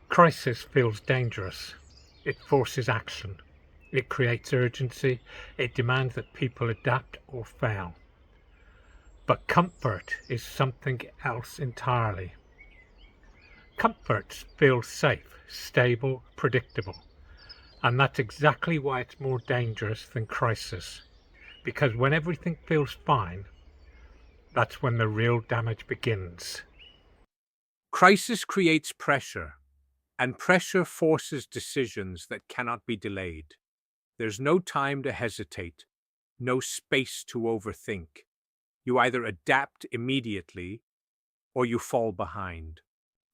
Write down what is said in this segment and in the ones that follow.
Crisis feels dangerous. It forces action. It creates urgency. It demands that people adapt or fail. But comfort is something else entirely. Comfort feels safe, stable, predictable. And that's exactly why it's more dangerous than crisis. Because when everything feels fine, that's when the real damage begins. Crisis creates pressure, and pressure forces decisions that cannot be delayed. There's no time to hesitate, no space to overthink. You either adapt immediately or you fall behind.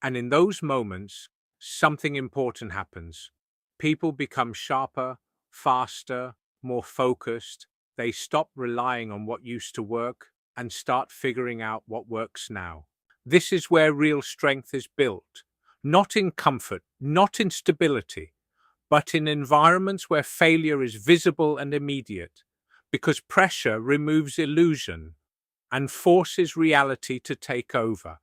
And in those moments, something important happens. People become sharper, faster, more focused. They stop relying on what used to work and start figuring out what works now. This is where real strength is built, not in comfort, not in stability, but in environments where failure is visible and immediate, because pressure removes illusion and forces reality to take over.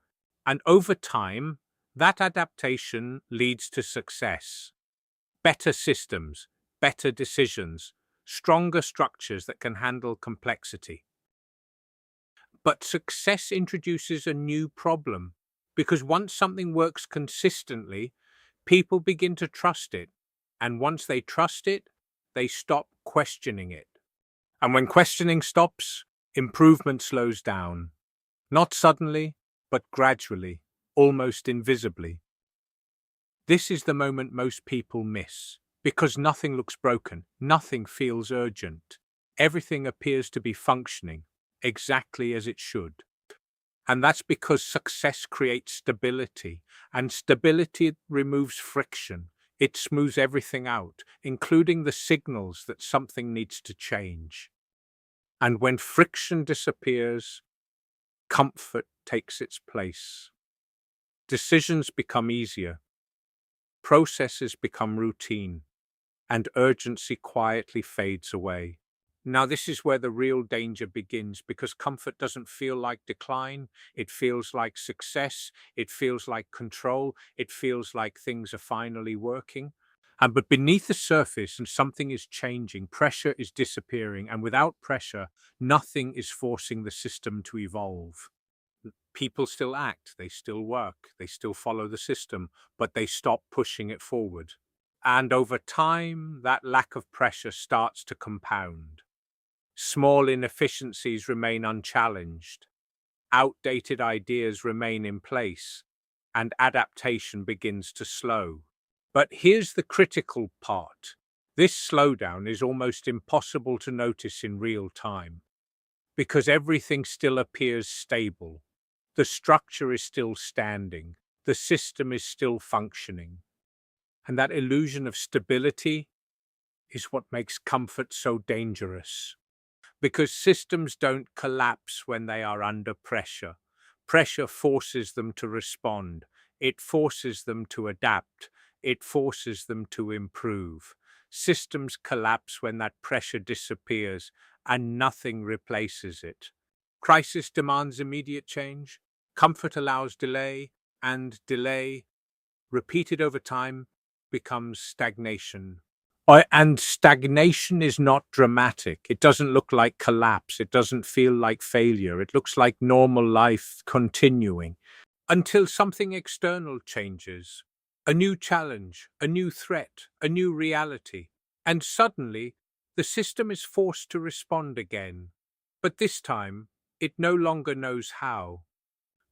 And over time, that adaptation leads to success. Better systems, better decisions, stronger structures that can handle complexity. But success introduces a new problem, because once something works consistently, people begin to trust it. And once they trust it, they stop questioning it. And when questioning stops, improvement slows down. Not suddenly, but gradually, almost invisibly. This is the moment most people miss, because nothing looks broken, nothing feels urgent. Everything appears to be functioning exactly as it should. And that's because success creates stability, and stability removes friction. It smooths everything out, including the signals that something needs to change. And when friction disappears, comfort takes its place. Decisions become easier, processes become routine, and urgency quietly fades away. Now, this is where the real danger begins, because comfort doesn't feel like decline. It feels like success. It feels like control. It feels like things are finally working. But beneath the surface, and something is changing, pressure is disappearing, and without pressure, nothing is forcing the system to evolve. People still act, they still work, they still follow the system, but they stop pushing it forward. And over time, that lack of pressure starts to compound. Small inefficiencies remain unchallenged, outdated ideas remain in place, and adaptation begins to slow. But here's the critical part. This slowdown is almost impossible to notice in real time, because everything still appears stable. The structure is still standing, the system is still functioning. And that illusion of stability is what makes comfort so dangerous. Because systems don't collapse when they are under pressure. Pressure forces them to respond. It forces them to adapt. It forces them to improve. Systems collapse when that pressure disappears and nothing replaces it. Crisis demands immediate change. Comfort allows delay, and delay, repeated over time, becomes stagnation. And stagnation is not dramatic. It doesn't look like collapse. It doesn't feel like failure. It looks like normal life continuing until something external changes. A new challenge, a new threat, a new reality. And suddenly, the system is forced to respond again. But this time, it no longer knows how.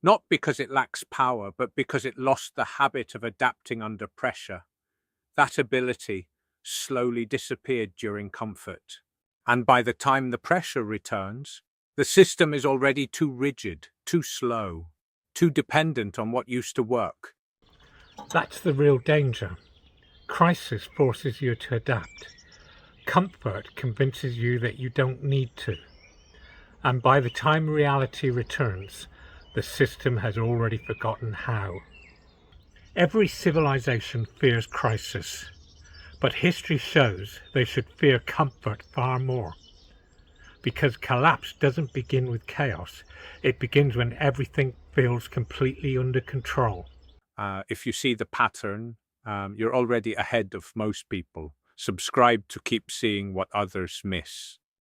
Not because it lacks power, but because it lost the habit of adapting under pressure. That ability slowly disappeared during comfort. And by the time the pressure returns, the system is already too rigid, too slow, too dependent on what used to work. That's the real danger. Crisis forces you to adapt. Comfort convinces you that you don't need to. And by the time reality returns, the system has already forgotten how. Every civilization fears crisis, but history shows they should fear comfort far more. Because collapse doesn't begin with chaos, it begins when everything feels completely under control. If you see the pattern, You're already ahead of most people. Subscribe to keep seeing what others miss.